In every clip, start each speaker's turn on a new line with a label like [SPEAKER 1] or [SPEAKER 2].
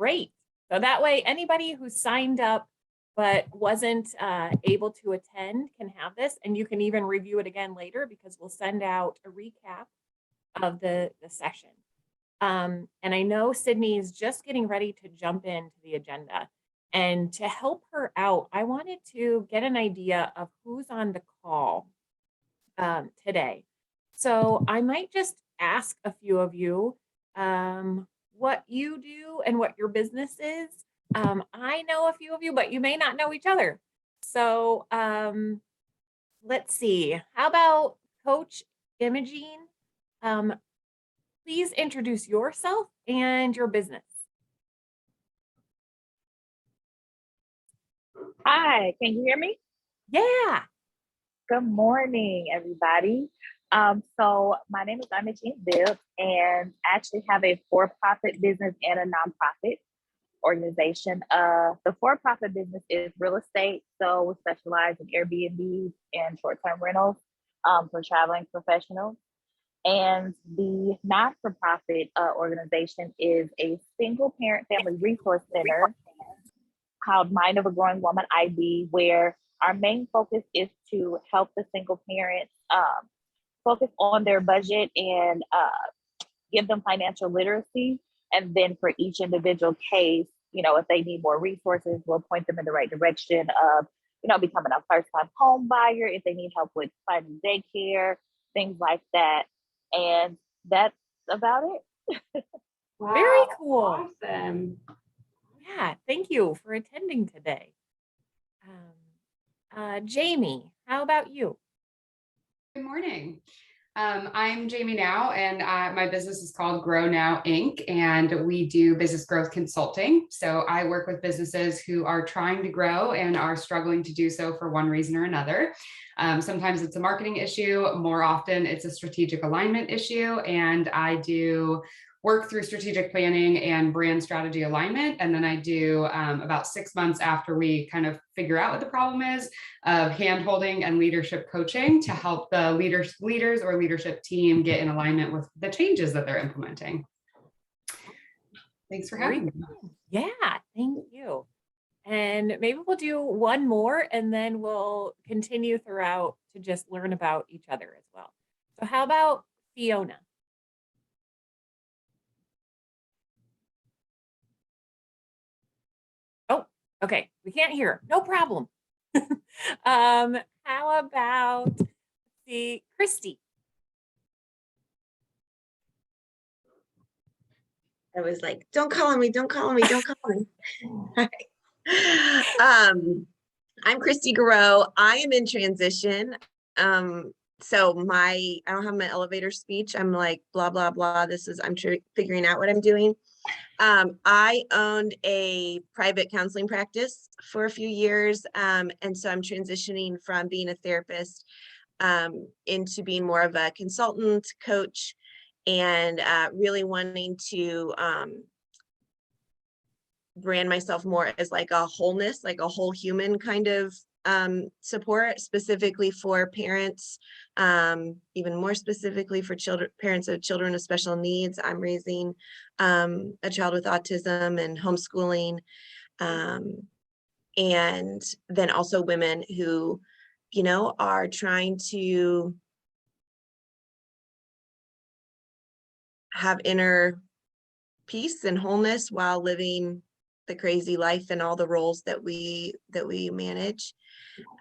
[SPEAKER 1] Great. So that way, anybody who signed up but wasn't able to attend can have this, and you can even review it again later because we'll send out a recap of the session. And I know Sydney is just getting ready to jump into the agenda. And to help her out, I wanted to get an idea of who's on the call today. So I might just ask a few of you what you do and what your business is. I know a few of you, but you may not know each other. So let's see. How about Coach Imogene? Please introduce yourself and your business.
[SPEAKER 2] Hi, can you hear me?
[SPEAKER 1] Yeah.
[SPEAKER 2] Good morning, everybody. So my name is Imogene Bibb, and I actually have a for-profit business and a nonprofit organization. The for-profit business is real estate, so we specialize in Airbnb and short-term rentals for traveling professionals. And the not-for-profit organization is a single parent family resource center called Mind of a Growing Woman IB, where our main focus is to help the single parents focus on their budget and give them financial literacy. And then for each individual case, if they need more resources, we'll point them in the right direction of, becoming a first-time home buyer, if they need help with finding daycare, things like that. And that's about it.
[SPEAKER 1] Wow, very cool.
[SPEAKER 3] Awesome.
[SPEAKER 1] Yeah, thank you for attending today. Jamie, how about you?
[SPEAKER 3] Good morning. I'm Jamie Now, and my business is called Grow Now Inc., and we do business growth consulting. So I work with businesses who are trying to grow and are struggling to do so for one reason or another. Sometimes it's a marketing issue. More often, it's a strategic alignment issue, and I do work through strategic planning and brand strategy alignment. And then I do about 6 months after we kind of figure out what the problem is of hand-holding and leadership coaching to help the leaders or leadership team get in alignment with the changes that they're implementing. Thanks for having me.
[SPEAKER 1] Yeah, thank you. And maybe we'll do one more and then we'll continue throughout to just learn about each other as well. So how about Fiona? Okay, we can't hear. No problem. How about Christy?
[SPEAKER 4] I was like, don't call on me, don't call on me, don't call on me. I'm Christy Garreau. I am in transition. So I don't have my elevator speech. I'm like, blah, blah, blah. I'm figuring out what I'm doing. I owned a private counseling practice for a few years. And so I'm transitioning from being a therapist into being more of a consultant, coach, and really wanting to brand myself more as like a wholeness, like a whole human kind of support, specifically for parents, even more specifically for parents of children with special needs. I'm raising a child with autism and homeschooling, and then also women who, are trying to have inner peace and wholeness while living the crazy life and all the roles that we manage.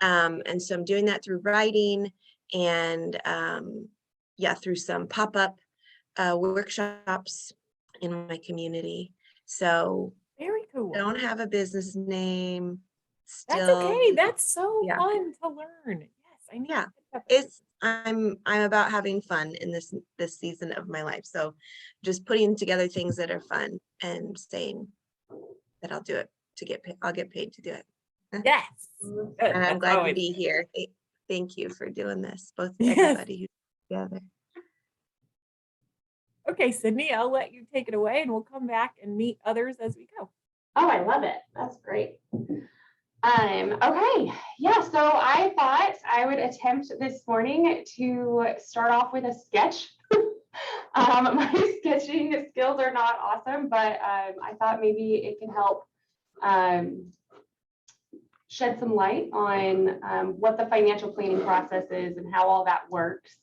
[SPEAKER 4] And so I'm doing that through writing and through some pop-up workshops in my community. So
[SPEAKER 1] very cool.
[SPEAKER 4] I don't have a business name still.
[SPEAKER 1] That's okay. That's so fun to learn. Yes, I need
[SPEAKER 4] I'm about having fun in this season of my life. So just putting together things that are fun and saying that I'll do it I'll get paid to do it.
[SPEAKER 1] Yes.
[SPEAKER 4] And I'm glad to be here. Thank you for doing this, both everybody who's together.
[SPEAKER 1] Okay, Sydney, I'll let you take it away and we'll come back and meet others as we go.
[SPEAKER 5] Oh, I love it. That's great. Okay. Yeah, so I thought I would attempt this morning to start off with a sketch My sketching skills are not awesome, but I thought maybe it can help shed some light on what the financial planning process is and how all that works.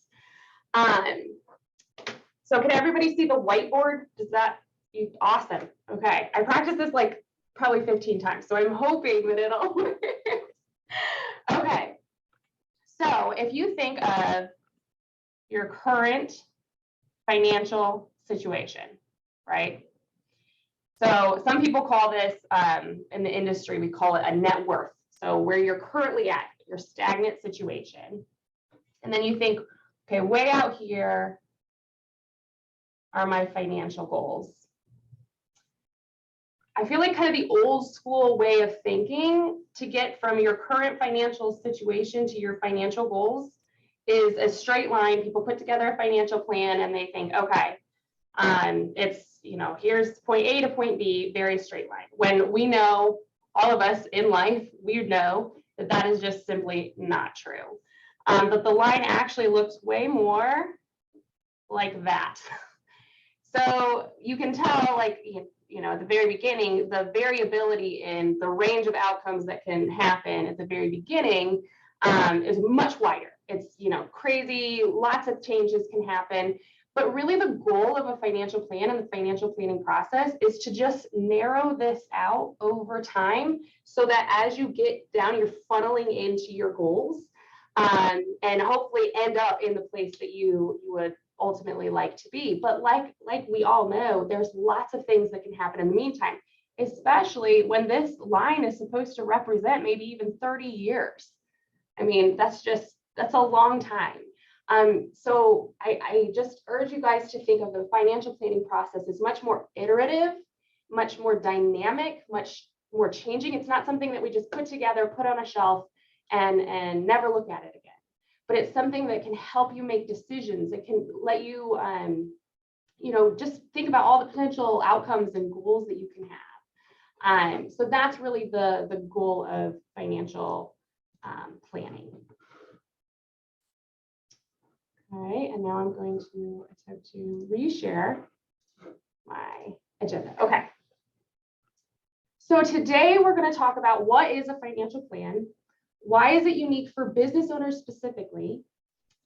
[SPEAKER 5] So can everybody see the whiteboard? Does that, awesome. Okay, I practiced this like probably 15 times, so I'm hoping that it'll work. Okay, so if you think of your current financial situation, right? So some people call this, in the industry, we call it a net worth. So where you're currently at, your stagnant situation. And then you think, okay, way out here are my financial goals. I feel like kind of the old school way of thinking to get from your current financial situation to your financial goals is a straight line. People put together a financial plan and they think, okay, it's, here's point A to point B, very straight line. When we know, all of us in life, we know that that is just simply not true. But the line actually looks way more like that. So you can tell, like, at the very beginning, the variability in the range of outcomes that can happen at the very beginning is much wider. It's, crazy, lots of changes can happen. But really the goal of a financial plan and the financial planning process is to just narrow this out over time so that as you get down, you're funneling into your goals and hopefully end up in the place that you would ultimately like to be. But like we all know, there's lots of things that can happen in the meantime, especially when this line is supposed to represent maybe even 30 years. I mean, that's a long time. So I just urge you guys to think of the financial planning process as much more iterative, much more dynamic, much more changing. It's not something that we just put together, put on a shelf, and never look at it again. But it's something that can help you make decisions. It can let you, just think about all the potential outcomes and goals that you can have. So that's really the goal of financial planning. All right, and now I'm going to attempt to reshare my agenda. Okay. So today we're going to talk about what is a financial plan, why is it unique for business owners specifically,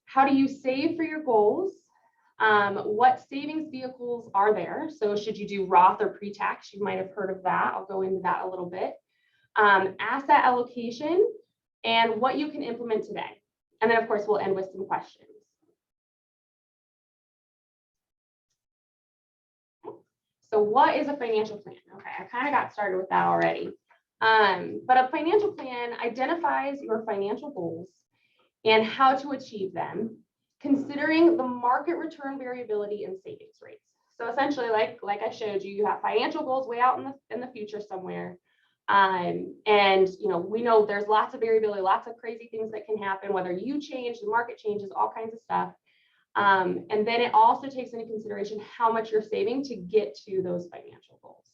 [SPEAKER 5] how do you save for your goals, what savings vehicles are there, so should you do Roth or pre-tax, you might have heard of that, I'll go into that a little bit, asset allocation, and what you can implement today. And then of course we'll end with some questions. So what is a financial plan? Okay, I kind of got started with that already. But a financial plan identifies your financial goals and how to achieve them, considering the market return variability and savings rates. So essentially, like I showed you, you have financial goals way out in the future somewhere. And we know there's lots of variability, lots of crazy things that can happen, whether you change, the market changes, all kinds of stuff. And then it also takes into consideration how much you're saving to get to those financial goals.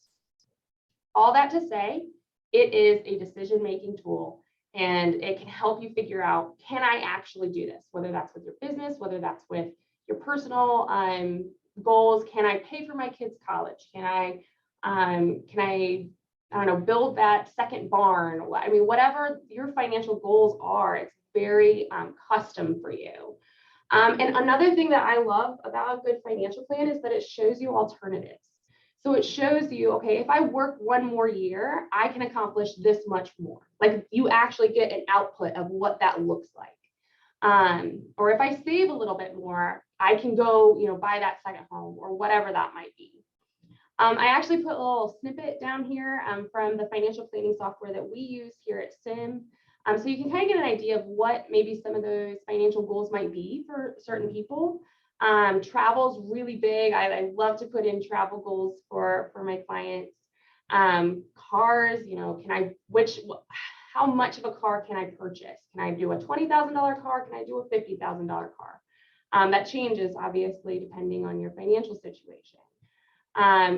[SPEAKER 5] All that to say, it is a decision-making tool, and it can help you figure out, can I actually do this? Whether that's with your business, whether that's with your personal goals. Can I pay for my kids' college? Can I don't know, build that second barn? I mean, whatever your financial goals are, it's very custom for you. And another thing that I love about a good financial plan is that it shows you alternatives. So it shows you, okay, if I work one more year, I can accomplish this much more. Like you actually get an output of what that looks like. Or if I save a little bit more, I can go, buy that second home or whatever that might be. I actually put a little snippet down here from the financial planning software that we use here at SIM. So you can kind of get an idea of what maybe some of those financial goals might be for certain people. Travel is really big. I love to put in travel goals for my clients. Cars, how much of a car can I purchase? Can I do a $20,000 car? Can I do a $50,000 car? That changes obviously depending on your financial situation. I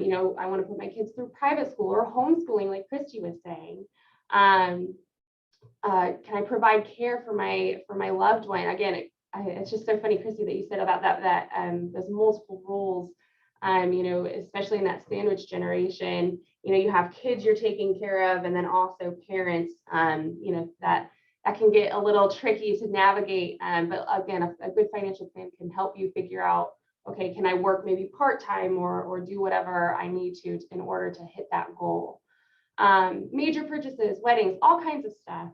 [SPEAKER 5] want to put my kids through private school or homeschooling, like Christy was saying. Can I provide care for my loved one? Again, it's just so funny, Chrissy, that you said about that there's multiple roles, you know, especially in that sandwich generation. You know, you have kids you're taking care of, and then also parents, you know, that can get a little tricky to navigate. But again, a good financial plan can help you figure out, okay, can I work maybe part-time or do whatever I need to in order to hit that goal. Major purchases, weddings, all kinds of stuff.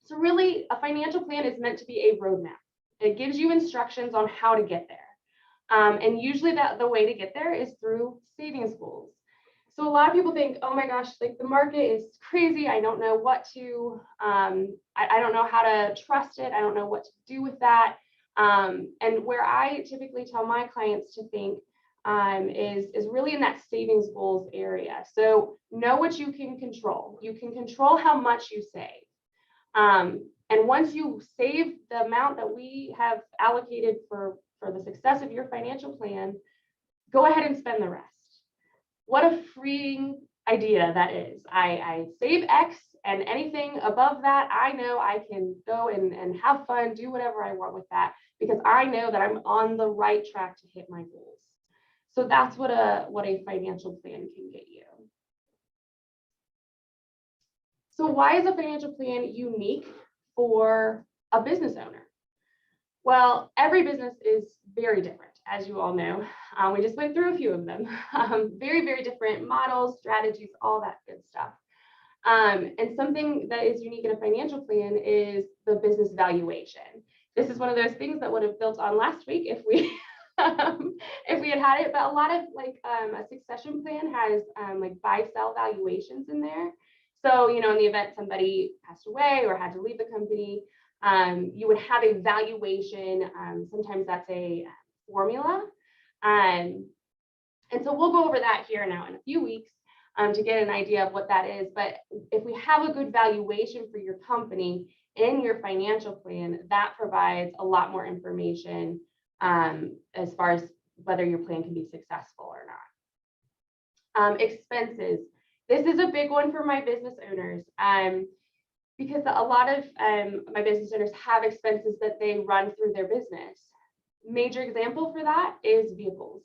[SPEAKER 5] So really, a financial plan is meant to be a roadmap. It gives you instructions on how to get there. And usually the way to get there is through savings goals. So a lot of people think, oh my gosh, like the market is crazy. I don't know what to, I don't know how to trust it. I don't know what to do with that. And where I typically tell my clients to think is really in that savings goals area. So know what you can control. You can control how much you save. And once you save the amount that we have allocated for the success of your financial plan, go ahead and spend the rest. What a freeing idea that is. I save X, and anything above that, I know I can go and have fun, do whatever I want with that, because I know that I'm on the right track to hit my goals. So that's what a financial plan can get you. So why is a financial plan unique for a business owner? Well, every business is very different, as you all know. We just went through a few of them. Very, very different models, strategies, all that good stuff. And something that is unique in a financial plan is the business valuation. This is one of those things that would have built on last week if we if we had it. But a lot of like a succession plan has like buy-sell valuations in there. So, you know, in the event somebody passed away or had to leave the company, you would have a valuation. Sometimes that's a formula. And so we'll go over that here now in a few weeks to get an idea of what that is. But if we have a good valuation for your company in your financial plan, that provides a lot more information as far as whether your plan can be successful or not. Expenses. This is a big one for my business owners. Because a lot of my business owners have expenses that they run through their business. Major example for that is vehicles.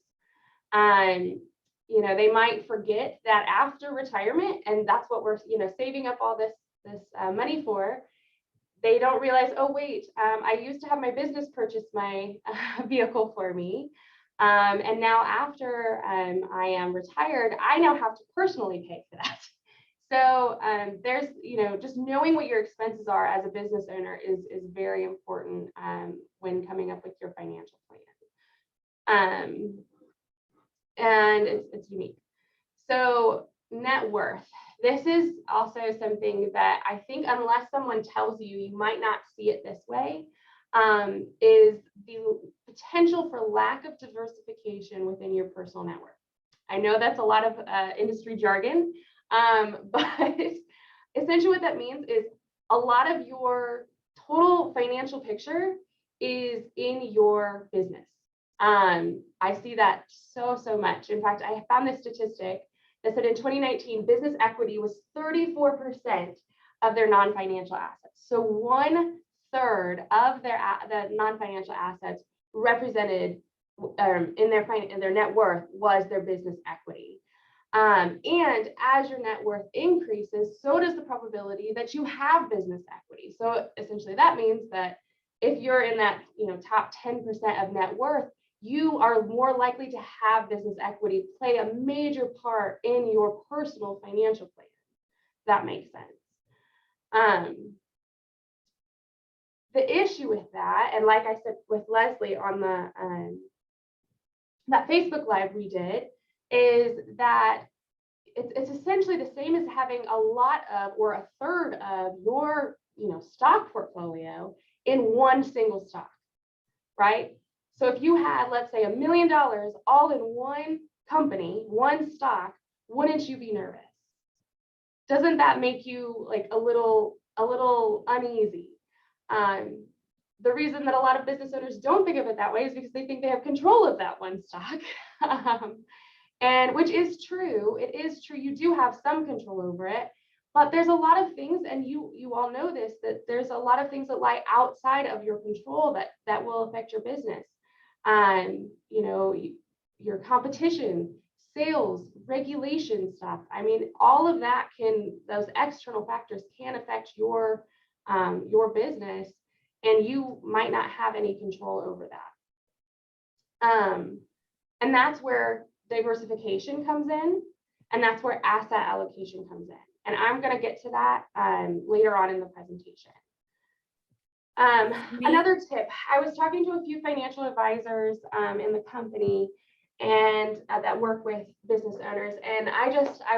[SPEAKER 5] You know, they might forget that after retirement, and that's what we're, you know, saving up all this money for. They don't realize, oh wait, I used to have my business purchase my vehicle for me, and now after I am retired, I now have to personally pay for that. So there's, you know, just knowing what your expenses are as a business owner is very important when coming up with your financial plan. And it's unique. So net worth. This is also something that I think unless someone tells you, you might not see it this way, is the potential for lack of diversification within your personal net worth. I know that's a lot of industry jargon, but essentially what that means is a lot of your total financial picture is in your business. I see that so much. In fact, I found this statistic that said in 2019, business equity was 34% of their non-financial assets. So 1/3 of the non-financial assets represented in their net worth was their business equity. And as your net worth increases, so does the probability that you have business equity. So essentially that means that if you're in that, you know, top 10% of net worth, you are more likely to have business equity play a major part in your personal financial plan. That makes sense. The issue with that, and like I said with Leslie on the that Facebook Live we did, is that it's essentially the same as having a lot of or 1/3 of your, you know, stock portfolio in one single stock, right? So if you had, let's say, $1 million all in one company, one stock, wouldn't you be nervous? Doesn't that make you like a little uneasy? The reason that a lot of business owners don't think of it that way is because they think they have control of that one stock. And which is true, it is true, you do have some control over it, But there's a lot of things, and you all know this, that there's a lot of things that lie outside of your control that will affect your business. You know, your competition, sales, regulation stuff. I mean, all of that those external factors can affect your business, and you might not have any control over that. And that's where diversification comes in, and that's where asset allocation comes in. And I'm going to get to that later on in the presentation. Another tip, I was talking to a few financial advisors in the company and that work with business owners. And I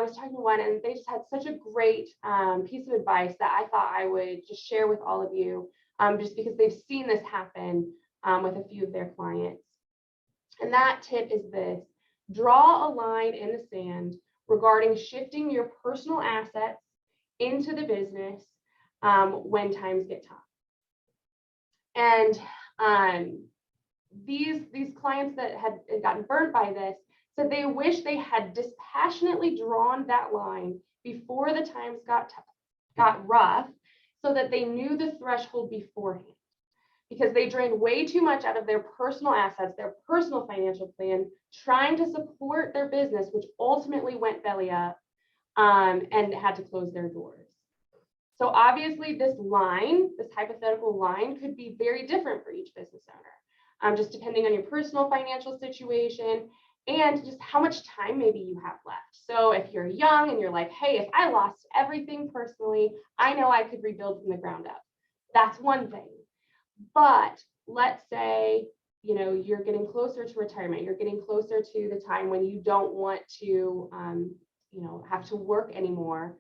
[SPEAKER 5] was talking to one, and they just had such a great piece of advice that I thought I would just share with all of you, just because they've seen this happen with a few of their clients. And that tip is this: draw a line in the sand regarding shifting your personal assets into the business when times get tough. And these clients that had gotten burned by this said they wish they had dispassionately drawn that line before the times got rough, so that they knew the threshold beforehand, because they drained way too much out of their personal assets, their personal financial plan, trying to support their business, which ultimately went belly up and had to close their doors. So obviously this hypothetical line could be very different for each business owner, just depending on your personal financial situation and just how much time maybe you have left. So if you're young and you're like, hey, if I lost everything personally, I know I could rebuild from the ground up. That's one thing. But let's say, you know, you're getting closer to retirement, you're getting closer to the time when you don't want to, you know, have to work anymore.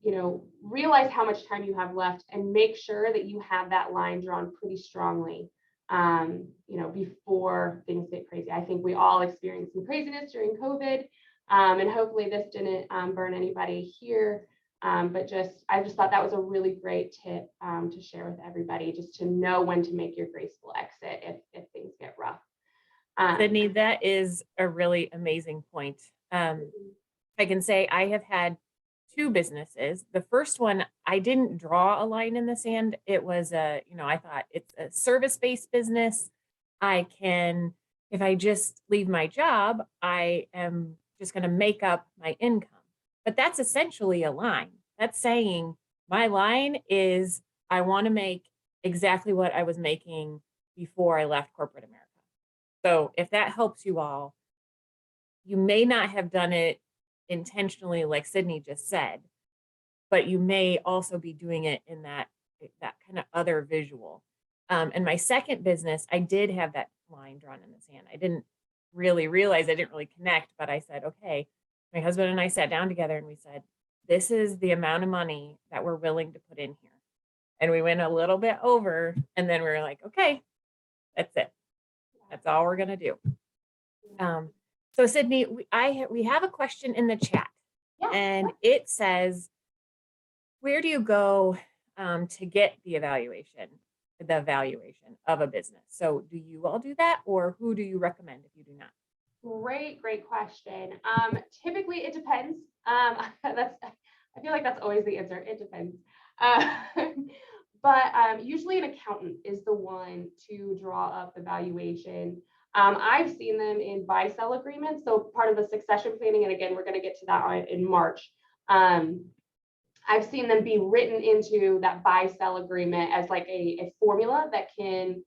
[SPEAKER 5] You know, realize how much time you have left and make sure that you have that line drawn pretty strongly, you know, before things get crazy. I think we all experienced some craziness during COVID, and hopefully this didn't burn anybody here. But I just thought that was a really great tip to share with everybody, just to know when to make your graceful exit if things get rough.
[SPEAKER 1] Sydney, that is a really amazing point. I can say I have had 2 businesses. The first one, I didn't draw a line in the sand. It was I thought it's a service-based business. If I just leave my job, I am just going to make up my income. But that's essentially a line. That's saying my line is I want to make exactly what I was making before I left corporate America. So if that helps you all, you may not have done it intentionally, like Sydney just said, but you may also be doing it in that kind of other visual. And my second business, I did have that line drawn in the sand. I didn't really realize, I didn't really connect, but I said, okay, my husband and I sat down together and we said, this is the amount of money that we're willing to put in here. And we went a little bit over, and then we were like, okay, that's it. That's all we're going to do. So Sydney, we have a question in the chat, and it says, where do you go to get the evaluation of a business? So do you all do that, or who do you recommend if you do not?
[SPEAKER 5] Great question. Typically it depends. I feel like that's always the answer. It depends. But usually an accountant is the one to draw up the valuation. I've seen them in buy-sell agreements. So part of the succession planning, and again, we're going to get to that in March. I've seen them be written into that buy-sell agreement as like a formula that can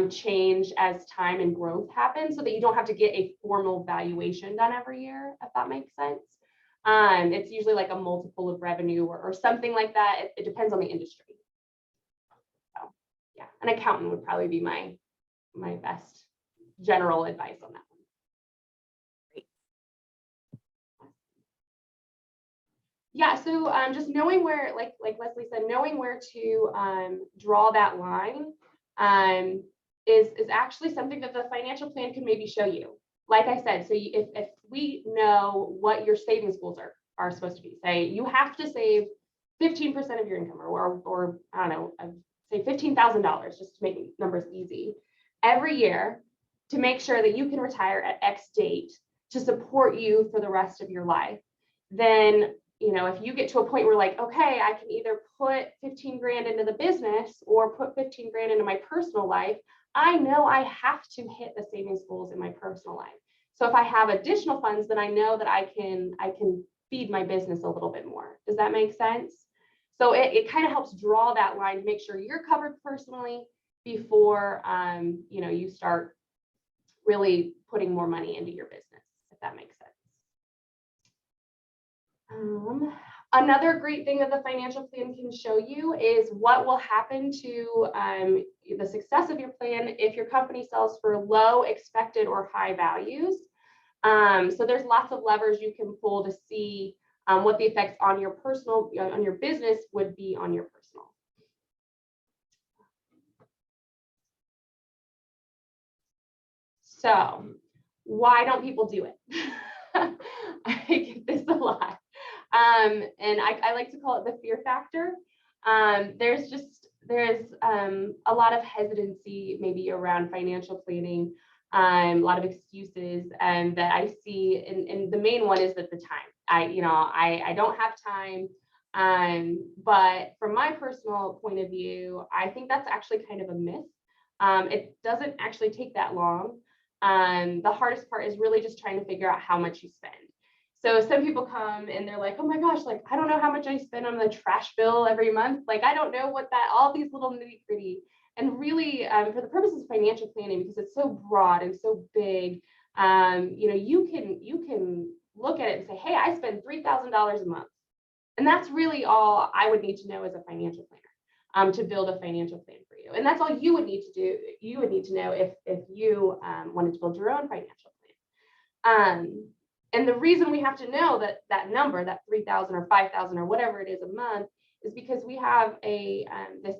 [SPEAKER 5] change as time and growth happens, so that you don't have to get a formal valuation done every year, if that makes sense. It's usually like a multiple of revenue or something like that. It depends on the industry. So yeah, an accountant would probably be my best general advice on that one.
[SPEAKER 1] Great.
[SPEAKER 5] Yeah, so just knowing where, like Leslie said, knowing where to draw that line is actually something that the financial plan can maybe show you. Like I said, so if we know what your savings goals are supposed to be, say you have to save 15% of your income, or I don't know, say $15,000, just to make numbers easy, every year, to make sure that you can retire at X date to support you for the rest of your life, then if you get to a point where like, okay, I can either put 15 grand into the business or put 15 grand into my personal life, I know I have to hit the savings goals in my personal life. So if I have additional funds, then I know that I can feed my business a little bit more. Does that make sense? So it kind of helps draw that line to make sure you're covered personally before you start really putting more money into your business, if that makes sense. Another great thing that the financial plan can show you is what will happen to the success of your plan if your company sells for low expected or high values. So there's lots of levers you can pull to see what the effects on your personal, on your business would be on your personal. So why don't people do it? I get this a lot. And I like to call it the fear factor. There's a lot of hesitancy maybe around financial planning, a lot of excuses that I see, and the main one is that the time. I don't have time. But from my personal point of view, I think that's actually kind of a myth. It doesn't actually take that long. The hardest part is really just trying to figure out how much you spend. So some people come and they're like, oh my gosh, like, I don't know how much I spend on the trash bill every month. Like, I don't know what all these little nitty gritty. And really, for the purposes of financial planning, because it's so broad and so big, you can look at it and say, hey, I spend $3,000 a month. And that's really all I would need to know as a financial planner to build a financial plan for you. And that's all you would need to do. You would need to know if you wanted to build your own financial plan. And the reason we have to know that number, that 3,000 or 5,000 or whatever it is a month, is because we have the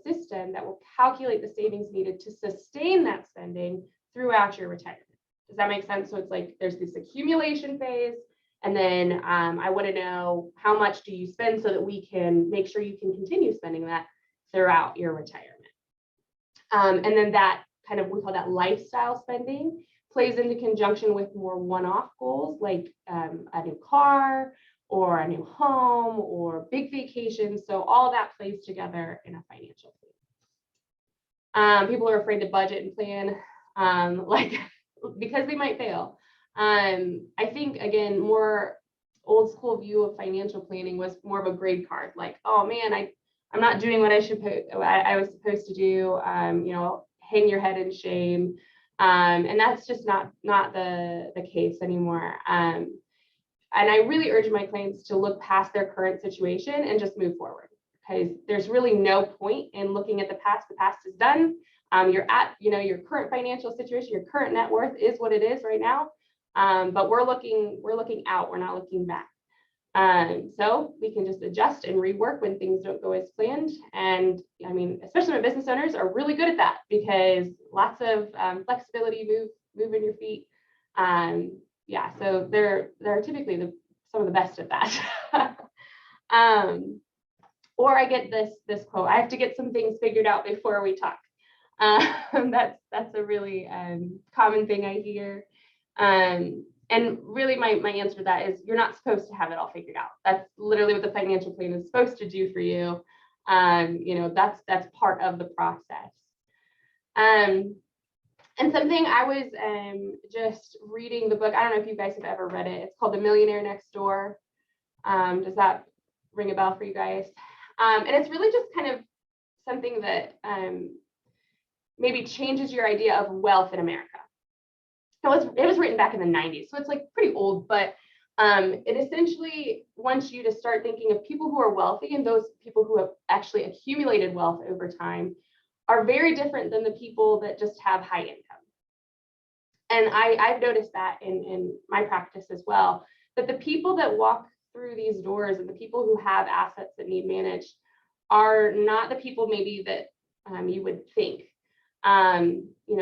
[SPEAKER 5] system that will calculate the savings needed to sustain that spending throughout your retirement. Does that make sense? So it's like there's this accumulation phase, and then I want to know how much do you spend so that we can make sure you can continue spending that throughout your retirement. And then that kind of, we call that lifestyle spending, plays into conjunction with more one-off goals like a new car or a new home or big vacations. So all that plays together in a financial plan. People are afraid to budget and plan because they might fail. I think, again, more old school view of financial planning was more of a grade card, like, oh man, I'm not doing what I was supposed to do, hang your head in shame. And that's just not the case anymore. And I really urge my clients to look past their current situation and just move forward, because there's really no point in looking at the past. The past is done. You're at, your current financial situation, your current net worth is what it is right now. But we're looking out, we're not looking back. So we can just adjust and rework when things don't go as planned. And I mean, especially my business owners are really good at that, because lots of flexibility, moving your feet. So they're typically some of the best at that. Or I get this quote: I have to get some things figured out before we talk. That's a really common thing I hear. And really my answer to that is, you're not supposed to have it all figured out. That's literally what the financial plan is supposed to do for you. That's part of the process. And something I was just reading the book, I don't know if you guys have ever read it. It's called The Millionaire Next Door. Does that ring a bell for you guys? And it's really just kind of something that maybe changes your idea of wealth in America. It was written back in the 90s, so it's like pretty old, but it essentially wants you to start thinking of people who are wealthy, and those people who have actually accumulated wealth over time are very different than the people that just have high income. And I've noticed that in my practice as well, that the people that walk through these doors and the people who have assets that need managed are not the people maybe that you would think.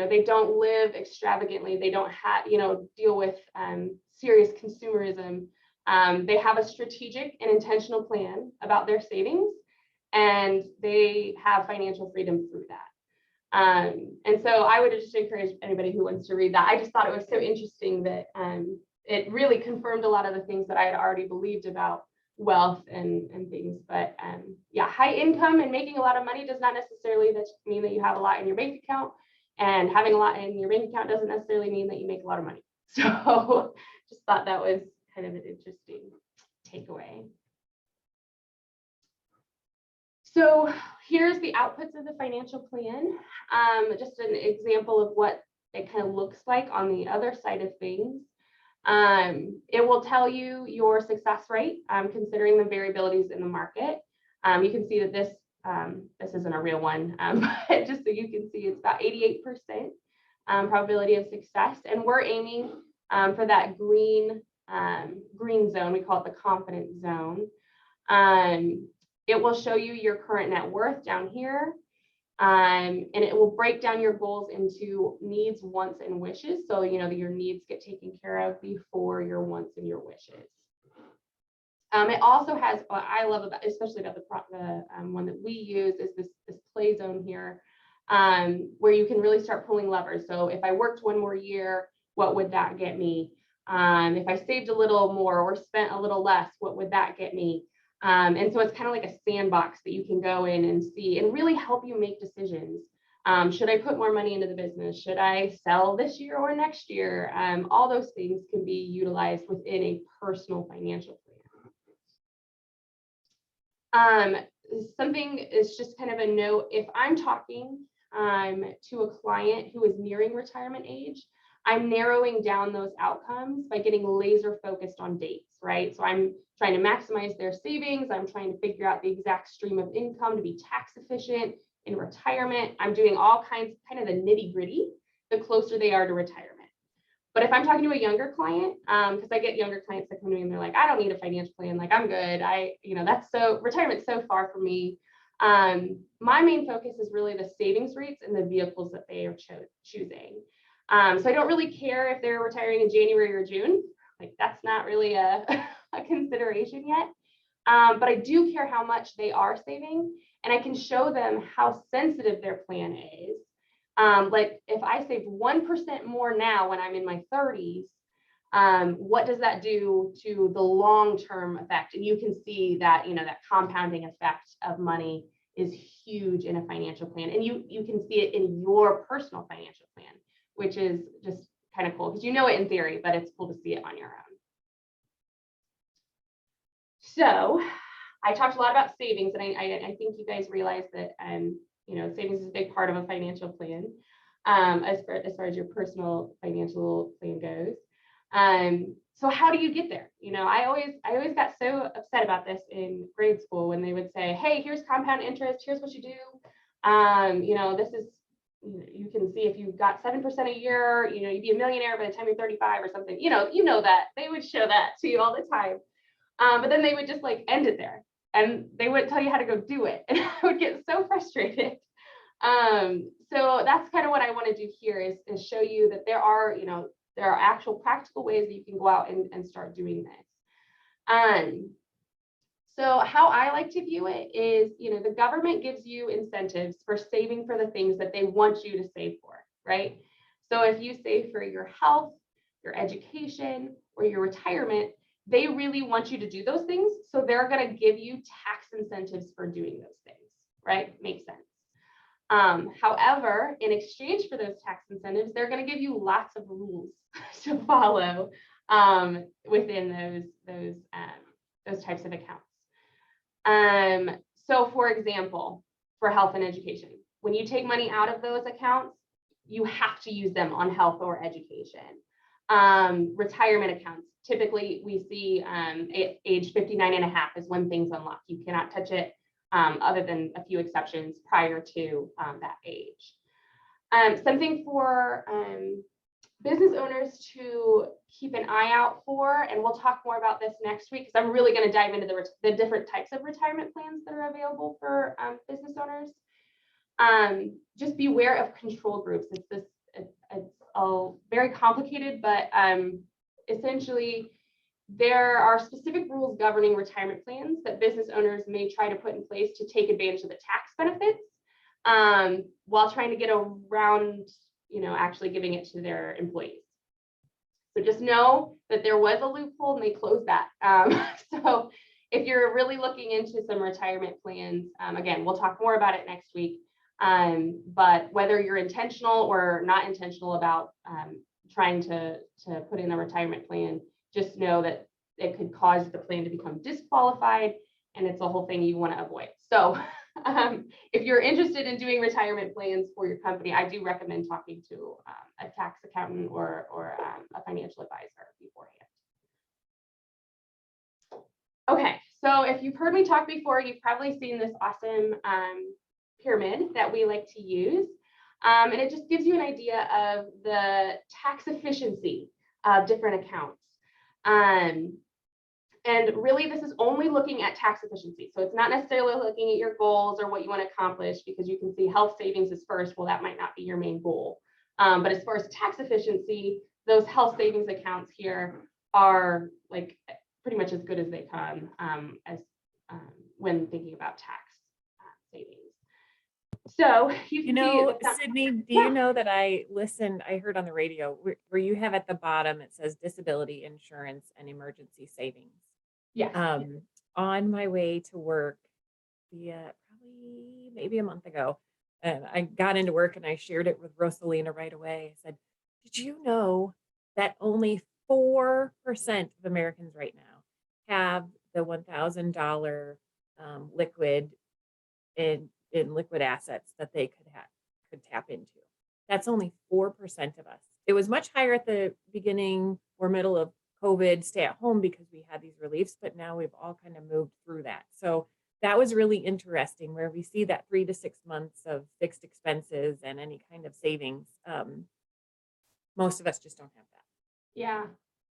[SPEAKER 5] They don't live extravagantly. They don't have, deal with serious consumerism. They have a strategic and intentional plan about their savings, and they have financial freedom through that. And so I would just encourage anybody who wants to read that. I just thought it was so interesting that it really confirmed a lot of the things that I had already believed about wealth and things. But yeah, high income and making a lot of money does not necessarily mean that you have a lot in your bank account, and having a lot in your bank account doesn't necessarily mean that you make a lot of money. So just thought that was kind of an interesting takeaway. So here's the outputs of the financial plan. Just an example of what it kind of looks like on the other side of things. It will tell you your success rate, considering the variabilities in the market. You can see that this isn't a real one, but just so you can see, it's about 88% probability of success. And we're aiming for that green zone. We call it the confidence zone. It will show you your current net worth down here. And it will break down your goals into needs, wants, and wishes. So, you know, your needs get taken care of before your wants and your wishes. It also has, what I love about, especially about the one that we use, is this play zone here, where you can really start pulling levers. So if I worked one more year, what would that get me? If I saved a little more or spent a little less, what would that get me? And so it's kind of like a sandbox that you can go in and see and really help you make decisions. Should I put more money into the business? Should I sell this year or next year? All those things can be utilized within a personal financial plan. Something is just kind of a note. If I'm talking to a client who is nearing retirement age, I'm narrowing down those outcomes by getting laser focused on dates, right? So I'm trying to maximize their savings. I'm trying to figure out the exact stream of income to be tax efficient in retirement. I'm doing all kinds, kind of the nitty gritty, the closer they are to retirement. But if I'm talking to a younger client, because I get younger clients that come to me and they're like, I don't need a financial plan. Like, I'm good. Retirement's so far from me. My main focus is really the savings rates and the vehicles that they are choosing. So I don't really care if they're retiring in January or June. Like, that's not really a consideration yet. But I do care how much they are saving, and I can show them how sensitive their plan is. Like, if I saved 1% more now when I'm in my 30s, what does that do to the long-term effect? And you can see that, you know, that compounding effect of money is huge in a financial plan. And you can see it in your personal financial plan, which is just kind of cool, because you know it in theory, but it's cool to see it on your own. So I talked a lot about savings, and I think you guys realize that you know, savings is a big part of a financial plan, as far as your personal financial plan goes. So how do you get there? You know, I always got so upset about this in grade school when they would say, hey, here's compound interest, here's what you do. You know, this is, you can see if you got 7% a year, you know, you'd be a millionaire by the time you're 35 or something. You know that they would show that to you all the time. But then they would just like end it there, and they wouldn't tell you how to go do it. And I would get so frustrated. So that's kind of what I want to do here is show you that there are actual practical ways that you can go out and start doing this. So how I like to view it is, you know, the government gives you incentives for saving for the things that they want you to save for, right? So if you save for your health, your education, or your retirement, they really want you to do those things. So they're going to give you tax incentives for doing those things, right? Makes sense. However, in exchange for those tax incentives, they're going to give you lots of rules to follow within those types of accounts. So for example, for health and education, when you take money out of those accounts, you have to use them on health or education. Retirement accounts, typically we see age 59 and a half is when things unlock. You cannot touch it other than a few exceptions prior to that age. Something for business owners to keep an eye out for, and we'll talk more about this next week, because I'm really going to dive into the different types of retirement plans that are available for business owners. Just beware of control groups. It's very complicated, but essentially there are specific rules governing retirement plans that business owners may try to put in place to take advantage of the tax benefits while trying to get around, you know, actually giving it to their employees. So just know that there was a loophole and they closed that. So if you're really looking into some retirement plans, again, we'll talk more about it next week. But whether you're intentional or not intentional about trying to put in a retirement plan, just know that it could cause the plan to become disqualified, and it's a whole thing you want to avoid. So if you're interested in doing retirement plans for your company, I do recommend talking to a tax accountant or a financial advisor beforehand. Okay, so if you've heard me talk before, you've probably seen this awesome pyramid that we like to use. And it just gives you an idea of the tax efficiency of different accounts. And really, this is only looking at tax efficiency. So it's not necessarily looking at your goals or what you want to accomplish, because you can see health savings is first. Well, that might not be your main goal. But as far as tax efficiency, those health savings accounts here are like pretty much as good as they come when thinking about tax savings. So
[SPEAKER 1] You know, Sydney, do you know that I heard on the radio where you have at the bottom, it says disability insurance and emergency savings.
[SPEAKER 5] Yeah.
[SPEAKER 1] On my way to work, probably maybe a month ago, and I got into work and I shared it with Rosalina right away. I said, did you know that only 4% of Americans right now have the $1,000 liquid in liquid assets that they could tap into? That's only 4% of us. It was much higher at the beginning or middle of COVID, stay at home, because we had these reliefs, but now we've all kind of moved through that. So that was really interesting, where we see that 3 to 6 months of fixed expenses and any kind of savings. Most of us just don't have that.
[SPEAKER 5] Yeah,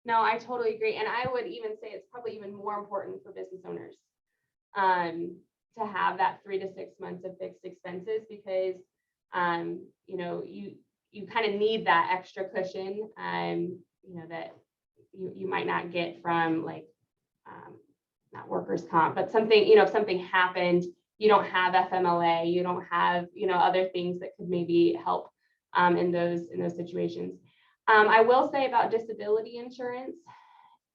[SPEAKER 5] no, I totally agree. And I would even say it's probably even more important for business owners to have that 3 to 6 months of fixed expenses, because you know, you kind of need that extra cushion, you know, that you might not get from like not workers' comp, but something, you know, if something happened, you don't have FMLA, you don't have, you know, other things that could maybe help in those situations. I will say about disability insurance,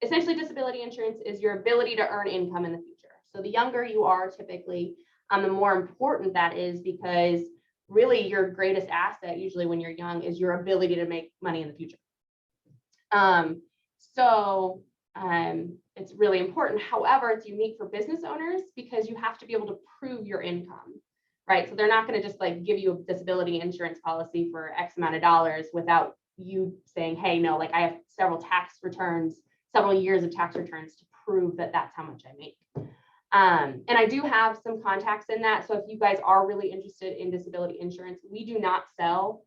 [SPEAKER 5] essentially disability insurance is your ability to earn income in the future. So the younger you are, typically, the more important that is, because really your greatest asset usually when you're young is your ability to make money in the future. So it's really important. However, it's unique for business owners because you have to be able to prove your income, right? So they're not going to just like give you a disability insurance policy for X amount of dollars without you saying, hey, no, like I have several years of tax returns to prove that that's how much I make. And I do have some contacts in that. So if you guys are really interested in disability insurance, we do not sell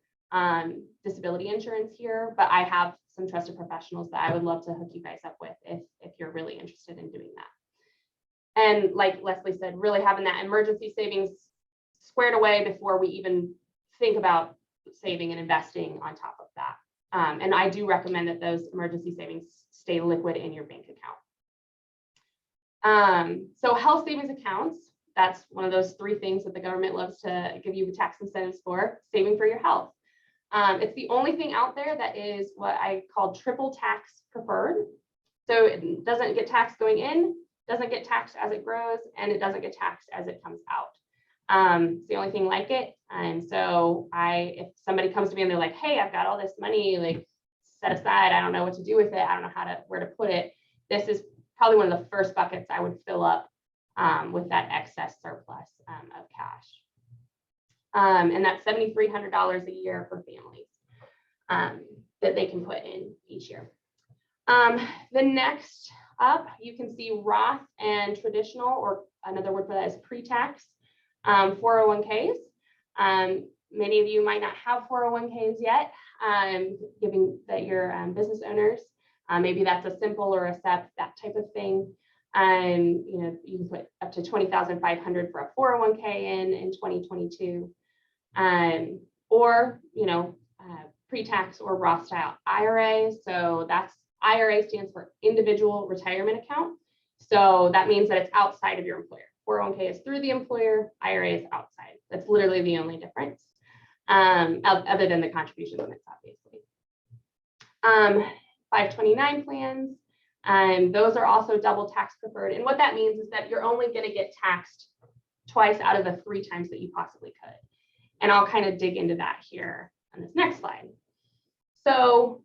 [SPEAKER 5] disability insurance here, but I have some trusted professionals that I would love to hook you guys up with if you're really interested in doing that. And like Leslie said, really having that emergency savings squared away before we even think about saving and investing on top of that. And I do recommend that those emergency savings stay liquid in your bank account. So health savings accounts, that's one of those 3 things that the government loves to give you the tax incentives for, saving for your health. It's the only thing out there that is what I call triple tax preferred. So it doesn't get taxed going in, doesn't get taxed as it grows, and it doesn't get taxed as it comes out. It's the only thing like it. And so if somebody comes to me and they're like, hey, I've got all this money like set aside, I don't know what to do with it, I don't know where to put it, this is probably one of the first buckets I would fill up with that excess surplus of cash. And that's $7,300 a year for families that they can put in each year. The next up, you can see Roth and traditional, or another word for that is pre-tax 401ks. Many of you might not have 401ks yet, given that you're business owners. Maybe that's a simple or a SEP, that type of thing. You know, you can put up to $20,500 for a 401k in 2022. Or, you know, pre-tax or Roth style IRA. So that's IRA stands for individual retirement account. So that means that it's outside of your employer. 401k is through the employer, IRA is outside. That's literally the only difference, other than the contribution limits, obviously. 529 plans. Those are also double tax preferred. And what that means is that you're only going to get taxed twice out of the 3 times that you possibly could. And I'll kind of dig into that here on this next slide. So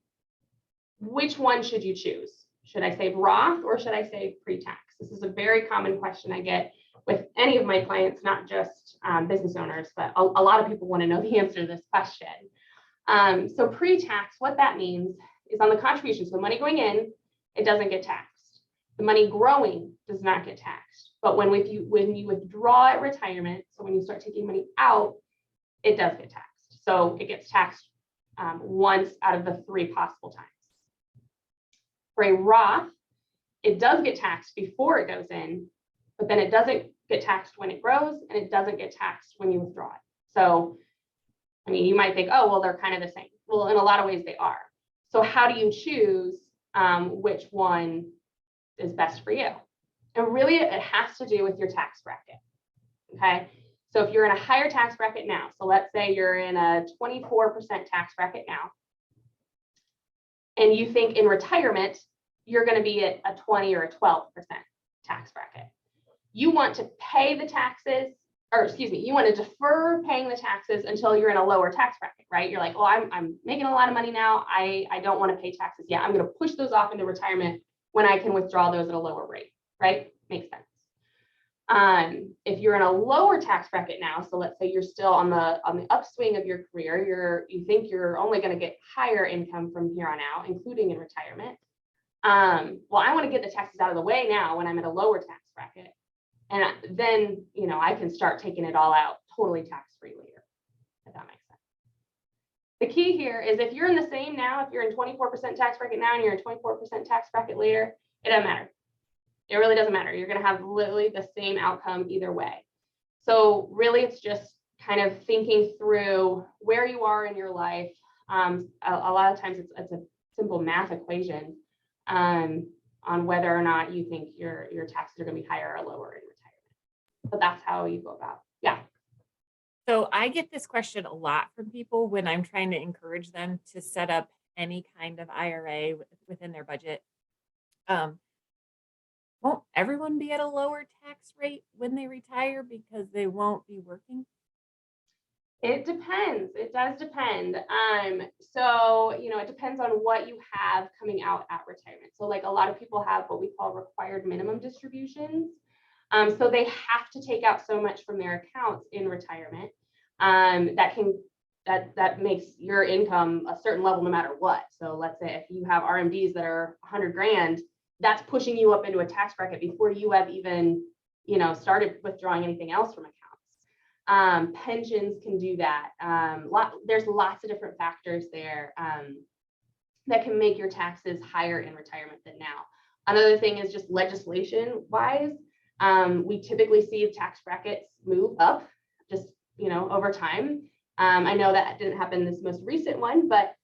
[SPEAKER 5] which one should you choose? Should I say Roth or should I say pre-tax? This is a very common question I get with any of my clients, not just business owners, but a lot of people want to know the answer to this question. So pre-tax, what that means is on the contribution. So money going in, it doesn't get taxed. The money growing does not get taxed. But when you withdraw at retirement, so when you start taking money out, it does get taxed. So it gets taxed once out of the 3 possible times. For a Roth, it does get taxed before it goes in, but then it doesn't get taxed when it grows, and it doesn't get taxed when you withdraw it. So, I mean, you might think, oh, well, they're kind of the same. Well, in a lot of ways they are. So how do you choose which one is best for you? And really, it has to do with your tax bracket, okay? So if you're in a higher tax bracket now, so let's say you're in a 24% tax bracket now, and you think in retirement, you're going to be at a 20 or a 12% tax bracket. You want to pay the taxes, or excuse me, you want to defer paying the taxes until you're in a lower tax bracket, right? You're like, well, I'm making a lot of money now. I don't want to pay taxes yet. I'm going to push those off into retirement when I can withdraw those at a lower rate, right? Makes sense. If you're in a lower tax bracket now, so let's say you're still on the upswing of your career, you think you're only going to get higher income from here on out, including in retirement. Well, I want to get the taxes out of the way now when I'm at a lower tax bracket, and then I can start taking it all out totally tax-free later, if that makes sense. The key here is if you're in the same now, if you're in 24% tax bracket now and you're in 24% tax bracket later, it doesn't matter. It really doesn't matter. You're going to have literally the same outcome either way. So really, it's just kind of thinking through where you are in your life. A lot of times it's a simple math equation on whether or not you think your taxes are going to be higher or lower in retirement. But that's how you go about. Yeah.
[SPEAKER 1] So I get this question a lot from people when I'm trying to encourage them to set up any kind of IRA within their budget. Won't everyone be at a lower tax rate when they retire because they won't be working?
[SPEAKER 5] It depends. It does depend. So, it depends on what you have coming out at retirement. So like a lot of people have what we call required minimum distributions. So they have to take out so much from their accounts in retirement that makes your income a certain level no matter what. So let's say if you have RMDs that are 100 grand, that's pushing you up into a tax bracket before you have even, started withdrawing anything else from accounts. Pensions can do that. There's lots of different factors there that can make your taxes higher in retirement than now. Another thing is just legislation wise. We typically see tax brackets move up just, over time. I know that didn't happen this most recent one, but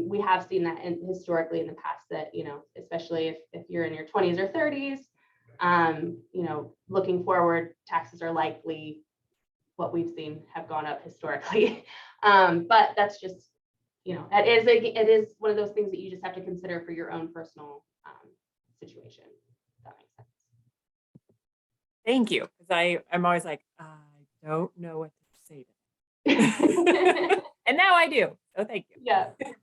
[SPEAKER 5] we have seen that historically in the past that, especially if you're in your 20s or 30s, looking forward, taxes are likely what we've seen have gone up historically. But that's just, it is one of those things that you just have to consider for your own personal situation. If that makes sense.
[SPEAKER 1] Thank you. Because I'm always like, I don't know what to say to them. And now I do. So thank you.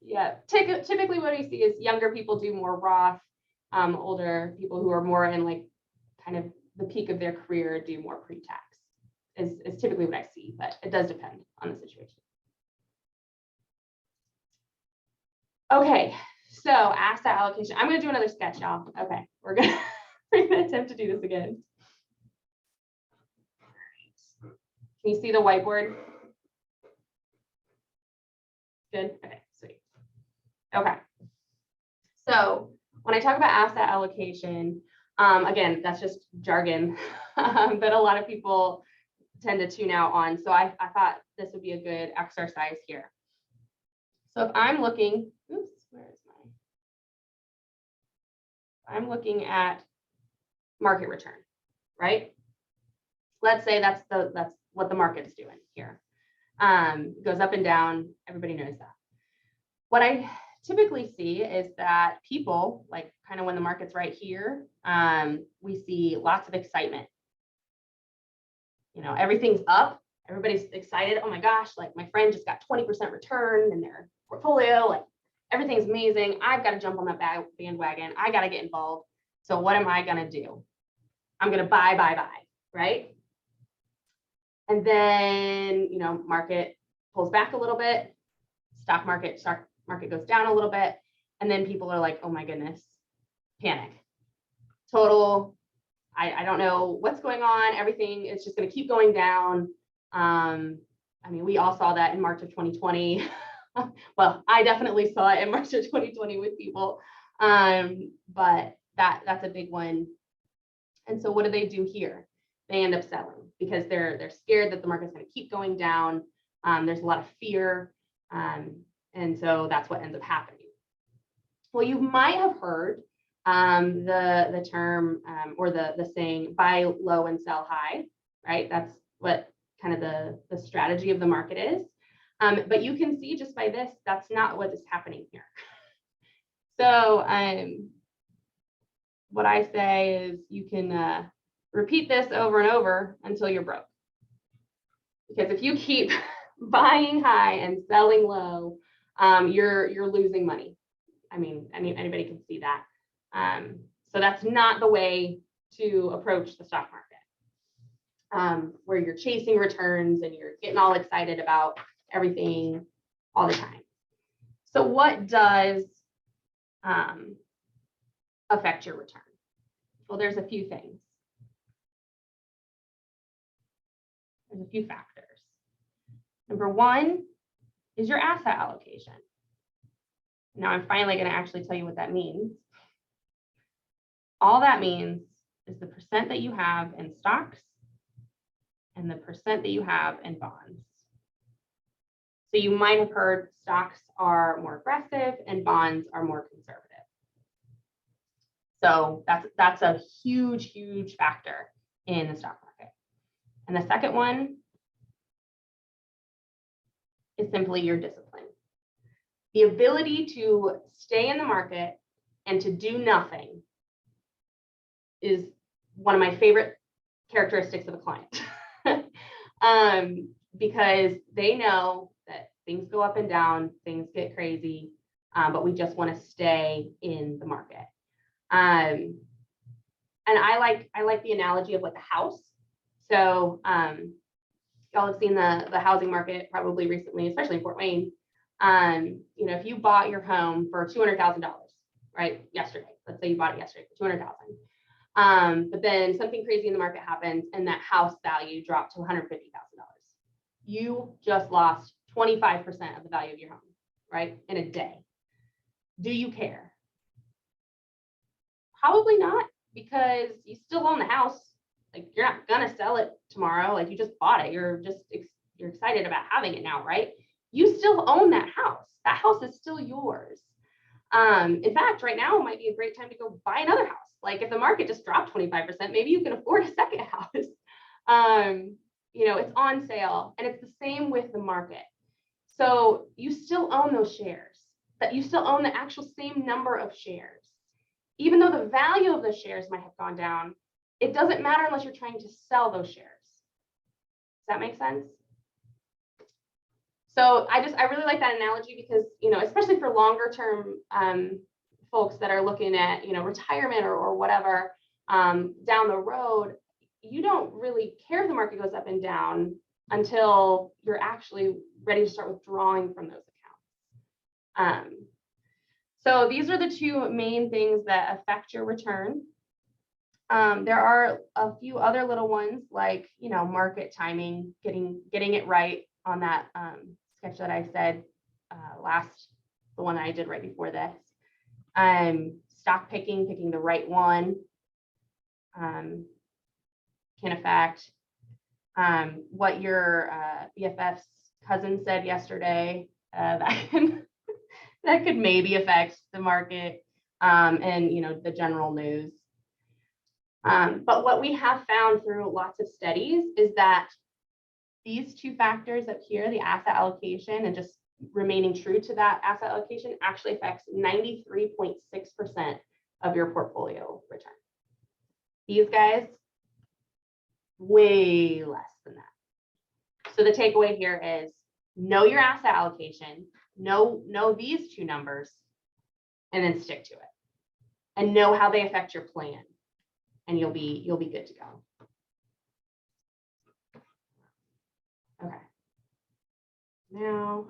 [SPEAKER 5] Yeah. Typically what we see is younger people do more Roth, older people who are more in like kind of the peak of their career do more pre-tax is typically what I see, but it does depend on the situation. Okay, so asset allocation. I'm going to do another sketch, y'all. Okay, we're going to attempt to do this again. Can you see the whiteboard? Good. Okay, sweet. Okay. So when I talk about asset allocation, again, that's just jargon that a lot of people tend to tune out on. So I thought this would be a good exercise here. So if I'm looking, I'm looking at market return, right? Let's say that's what the market's doing here. Goes up and down. Everybody knows that. What I typically see is that people, like kind of when the market's right here, we see lots of excitement. You know, everything's up. Everybody's excited. Oh my gosh, like my friend just got 20% return in their portfolio. Like everything's amazing. I've got to jump on that bandwagon. I got to get involved. So what am I going to do? I'm going to buy, right? And then, you know, market pulls back a little bit. Stock market goes down a little bit. And then people are like, oh my goodness, panic. Total, I don't know what's going on. Everything is just going to keep going down. I mean, we all saw that in March of 2020. Well, I definitely saw it in March of 2020 with people. But that's a big one. And so what do they do here? They end up selling because they're scared that the market's going to keep going down. There's a lot of fear. And so that's what ends up happening. Well, you might have heard the term or the saying, buy low and sell high, right? That's what kind of the strategy of the market is. But you can see just by this, that's not what is happening here. So what I say is you can repeat this over and over until you're broke. Because if you keep buying high and selling low, you're losing money. I mean, anybody can see that. So that's not the way to approach the stock market, where you're chasing returns and you're getting all excited about everything all the time. So what does affect your return? Well, there's a few things. There's a few factors. Number one is your asset allocation. Now I'm finally going to actually tell you what that means. All that means is the percent that you have in stocks and the percent that you have in bonds. So you might have heard stocks are more aggressive and bonds are more conservative. So that's a huge, huge factor in the stock market. And the second one is simply your discipline. The ability to stay in the market and to do nothing is one of my favorite characteristics of a client. Because they know that things go up and down, things get crazy, but we just want to stay in the market. And I like the analogy of like a house. So y'all have seen the housing market probably recently, especially in Fort Wayne. You know, if you bought your home for $200,000, right, yesterday, let's say you bought it yesterday for $200,000, but then something crazy in the market happens and that house value dropped to $150,000. You just lost 25% of the value of your home, right, in a day. Do you care? Probably not, because you still own the house. Like, you're not gonna sell it tomorrow. Like, you just bought it. You're excited about having it now, right? You still own that house. That house is still yours. In fact, right now might be a great time to go buy another house. Like, if the market just dropped 25%, maybe you can afford a second house. You know, it's on sale, and it's the same with the market. So you still own those shares, that you still own the actual same number of shares. Even though the value of the shares might have gone down, it doesn't matter unless you're trying to sell those shares. Does that make sense? So I really like that analogy because, you know, especially for longer term folks that are looking at, you know, retirement or whatever down the road, you don't really care if the market goes up and down until you're actually ready to start withdrawing from those accounts. So these are the two main things that affect your return. There are a few other little ones like, you know, market timing, getting it right on that sketch that I said the one that I did right before this. Stock picking the right one can affect what your BFF's cousin said yesterday. That could maybe affect the market and, you know, the general news. But what we have found through lots of studies is that these two factors up here, the asset allocation and just remaining true to that asset allocation actually affects 93.6% of your portfolio return. These guys, way less than that. So the takeaway here is know your asset allocation, know these two numbers, and then stick to it. And know how they affect your plan. And you'll be good to go. Okay. Now,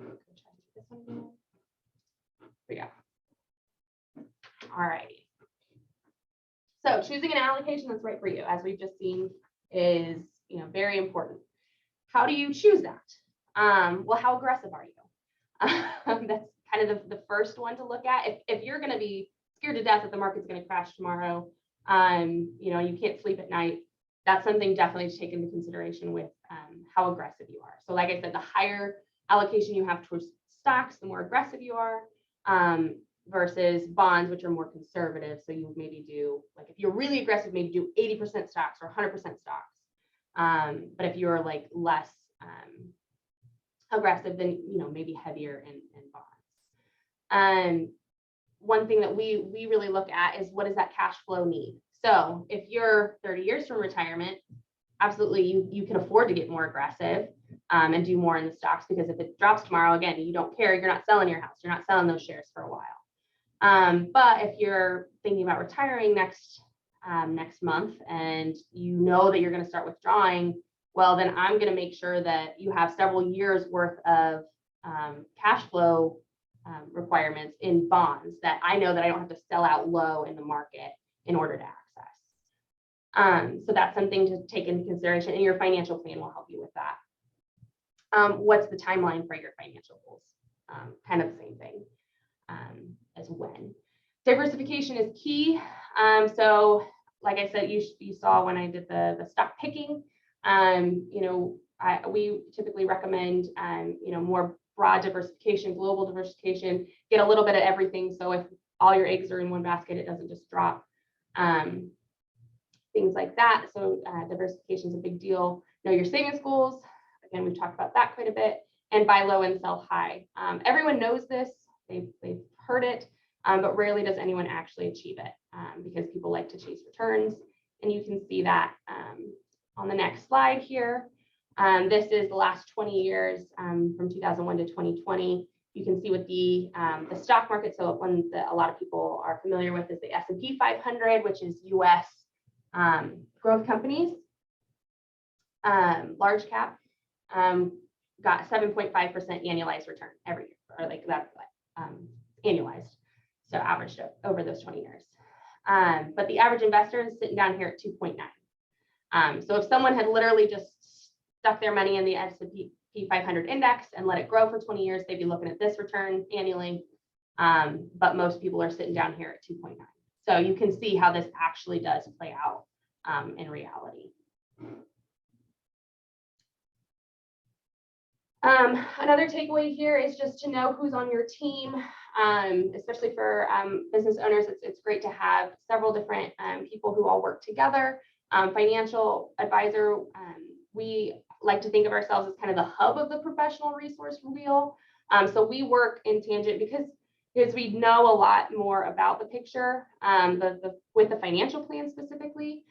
[SPEAKER 5] this one. We go. All righty. So choosing an allocation that's right for you, as we've just seen, is very important. How do you choose that? Well, how aggressive are you? That's kind of the first one to look at. If you're going to be scared to death that the market's going to crash tomorrow, you can't sleep at night, that's something definitely to take into consideration with how aggressive you are. So like I said, the higher allocation you have towards stocks, the more aggressive you are, versus bonds, which are more conservative. So you would maybe do, like if you're really aggressive, maybe do 80% stocks or 100% stocks. But if you're like less aggressive, then maybe heavier in bonds. One thing that we really look at is, what is that cash flow need? So if you're 30 years from retirement, absolutely you can afford to get more aggressive and do more in the stocks, because if it drops tomorrow, again, you don't care, you're not selling your house, you're not selling those shares for a while. But if you're thinking about retiring next month, and you know that you're going to start withdrawing, well, then I'm going to make sure that you have several years worth of cash flow requirements in bonds that I know that I don't have to sell out low in the market in order to access. So that's something to take into consideration, and your financial plan will help you with that. What's the timeline for your financial goals? Kind of the same thing as when. Diversification is key. So like I said, you saw when I did the stock picking, we typically recommend, more broad diversification, global diversification, get a little bit of everything. So if all your eggs are in one basket, it doesn't just drop. Things like that. So diversification is a big deal. Know your savings goals. Again, we've talked about that quite a bit. And buy low and sell high. Everyone knows this. They've heard it, but rarely does anyone actually achieve it, because people like to chase returns. And you can see that on the next slide here. This is the last 20 years, from 2001 to 2020. You can see with the stock market. So one that a lot of people are familiar with is the S&P 500, which is U.S. Growth companies, large cap, got 7.5% annualized return every year, or like that's annualized. So averaged over those 20 years. But the average investor is sitting down here at 2.9. So if someone had literally just stuck their money in the S&P 500 index and let it grow for 20 years, they'd be looking at this return annually. But most people are sitting down here at 2.9. So you can see how this actually does play out in reality. Another takeaway here is just to know who's on your team, especially for business owners. It's great to have several different people who all work together. Financial advisor, we like to think of ourselves as kind of the hub of the professional resource wheel. So we work in tangent because we know a lot more about the picture, with the financial plan specifically.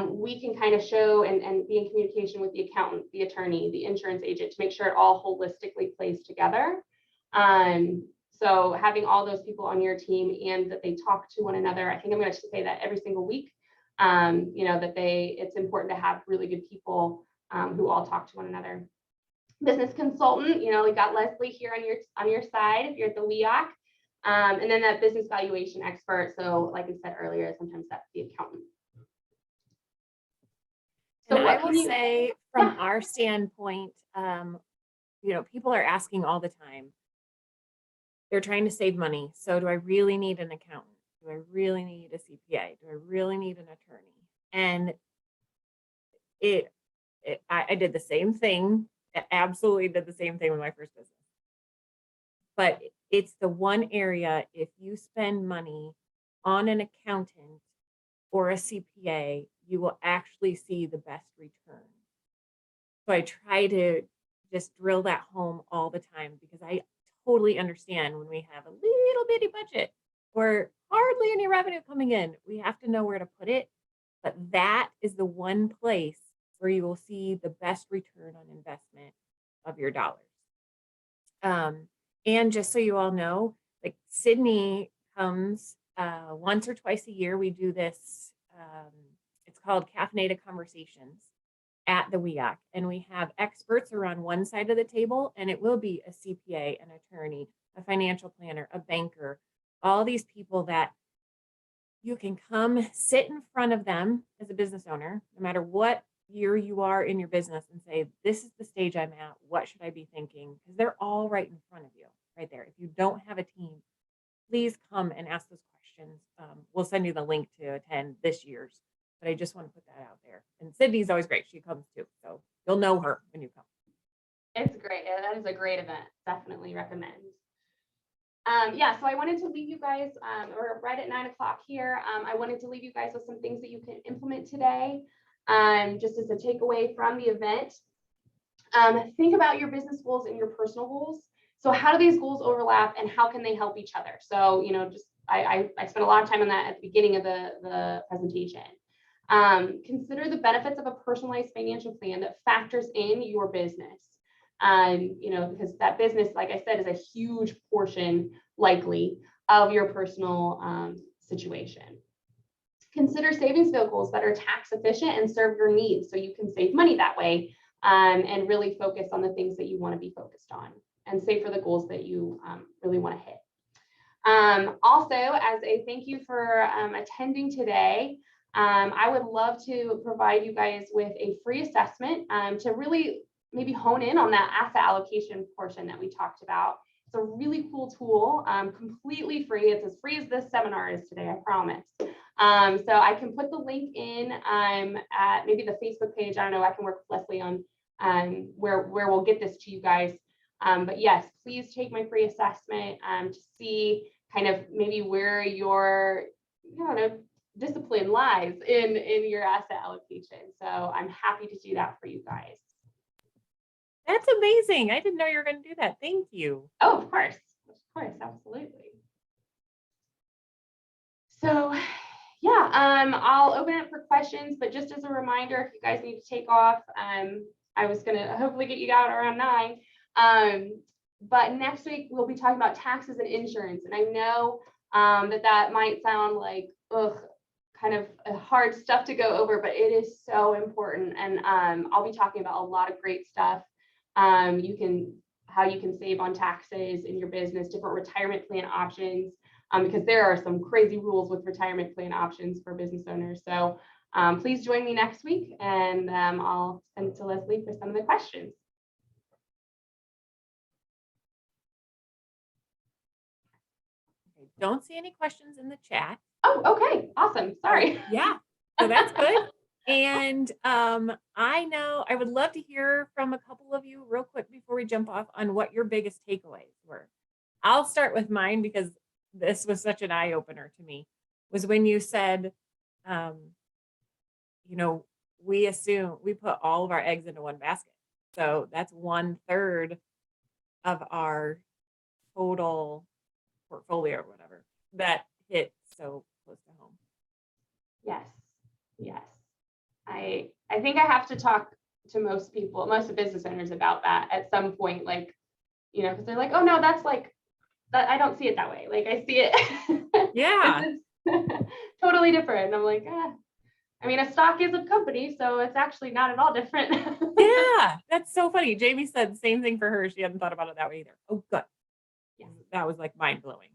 [SPEAKER 5] We can kind of show and be in communication with the accountant, the attorney, the insurance agent, to make sure it all holistically plays together. So having all those people on your team and that they talk to one another, I think I'm going to say that every single week, that it's important to have really good people who all talk to one another. Business consultant, we got Leslie here on your side if you're at the WEOC. And then that business valuation expert. So like I said earlier, sometimes that's the accountant.
[SPEAKER 1] So I will say from our standpoint, people are asking all the time, they're trying to save money. So do I really need an accountant? Do I really need a CPA? Do I really need an attorney? And I did the same thing. I absolutely did the same thing with my first business. But it's the one area, if you spend money on an accountant or a CPA, you will actually see the best return. So I try to just drill that home all the time, because I totally understand when we have a little bitty budget or hardly any revenue coming in, we have to know where to put it. But that is the one place where you will see the best return on investment of your dollars. And just so you all know, like Sydney comes once or twice a year. We do this, it's called Caffeinated Conversations at the WEOC. And we have experts around one side of the table, and it will be a CPA, an attorney, a financial planner, a banker, all these people that you can come sit in front of them as a business owner, no matter what year you are in your business, and say, this is the stage I'm at. What should I be thinking? Because they're all right in front of you, right there. If you don't have a team, please come and ask those questions. We'll send you the link to attend this year's, but I just want to put that out there. And Sydney's always great. She comes too. So you'll know her when you come.
[SPEAKER 5] It's great. That is a great event. Definitely recommend. Yeah, so I wanted to leave you guys, or right at 9 o'clock here, I wanted to leave you guys with some things that you can implement today, just as a takeaway from the event. Think about your business goals and your personal goals. So how do these goals overlap and how can they help each other? So, just I spent a lot of time on that at the beginning of the presentation. Consider the benefits of a personalized financial plan that factors in your business. Because that business, like I said, is a huge portion likely of your personal situation. Consider savings vehicles that are tax efficient and serve your needs so you can save money that way, and really focus on the things that you want to be focused on and save for the goals that you really want to hit. Also, as a thank you for attending today, I would love to provide you guys with a free assessment to really maybe hone in on that asset allocation portion that we talked about. It's a really cool tool, completely free. It's as free as this seminar is today, I promise. So I can put the link in at maybe the Facebook page. I don't know, I can work with Leslie on where we'll get this to you guys. But yes, please take my free assessment to see kind of maybe where your, discipline lies in your asset allocation. So I'm happy to do that for you guys.
[SPEAKER 1] That's amazing. I didn't know you were going to do that. Thank you.
[SPEAKER 5] Oh, of course, absolutely. So yeah, I'll open it up for questions, but just as a reminder, if you guys need to take off, I was going to hopefully get you out around 9. But next week we'll be talking about taxes and insurance. And I know that might sound like, kind of hard stuff to go over, but it is so important. And I'll be talking about a lot of great stuff. How you can save on taxes in your business, different retirement plan options, because there are some crazy rules with retirement plan options for business owners. So please join me next week, and I'll send it to Leslie for some of the questions.
[SPEAKER 1] Okay, don't see any questions in the chat.
[SPEAKER 5] Oh, okay, awesome. Sorry.
[SPEAKER 1] Yeah, so that's good. And I know I would love to hear from a couple of you real quick before we jump off on what your biggest takeaways were. I'll start with mine because this was such an eye opener to me, was when you said, we put all of our eggs into one basket. So that's 1/3 of our total portfolio or whatever that hit so close to home.
[SPEAKER 5] Yes. I think I have to talk to most business owners about that at some point, because they're like, oh no, that's like that. I don't see it that way. Like I see it.
[SPEAKER 1] Yeah.
[SPEAKER 5] Totally different. And I'm like, a stock is a company, so it's actually not at all different.
[SPEAKER 1] Yeah, that's so funny. Jamie said the same thing for her. She hadn't thought about it that way either. Oh, good. Yeah, that was like mind blowing.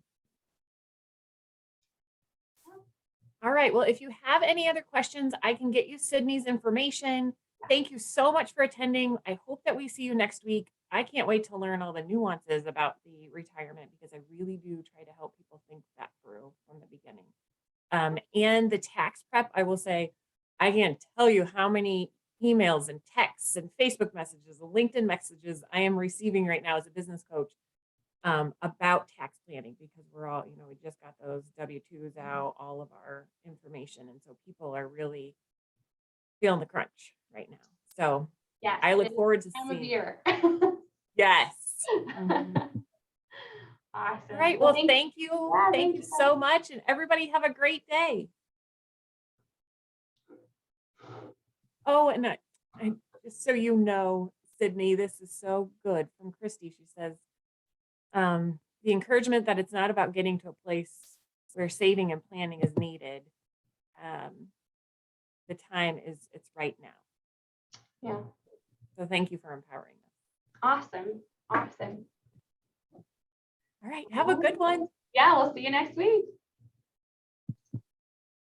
[SPEAKER 1] All right. Well, if you have any other questions, I can get you Sydney's information. Thank you so much for attending. I hope that we see you next week. I can't wait to learn all the nuances about the retirement because I really do try to help people think that through from the beginning. And the tax prep, I will say, I can't tell you how many emails and texts and Facebook messages and LinkedIn messages I am receiving right now as a business coach about tax planning, because we're all, we just got those W-2s out, all of our information. And so people are really feeling the crunch right now. So
[SPEAKER 5] yes,
[SPEAKER 1] I look forward to
[SPEAKER 5] time
[SPEAKER 1] seeing.
[SPEAKER 5] Of year.
[SPEAKER 1] Yes. Mm-hmm.
[SPEAKER 5] Awesome.
[SPEAKER 1] All right. Well,
[SPEAKER 5] thank-
[SPEAKER 1] thank you.
[SPEAKER 5] Yeah,
[SPEAKER 1] Thank
[SPEAKER 5] thank
[SPEAKER 1] you
[SPEAKER 5] you.
[SPEAKER 1] so much. And everybody have a great day. Oh, and just so you know, Sydney, this is so good from Christy. She says, the encouragement that it's not about getting to a place where saving and planning is needed. The time it's right now.
[SPEAKER 5] Yeah.
[SPEAKER 1] So thank you for empowering us.
[SPEAKER 5] Awesome. Awesome.
[SPEAKER 1] All right. Have a good one.
[SPEAKER 5] Yeah, we'll see you next week.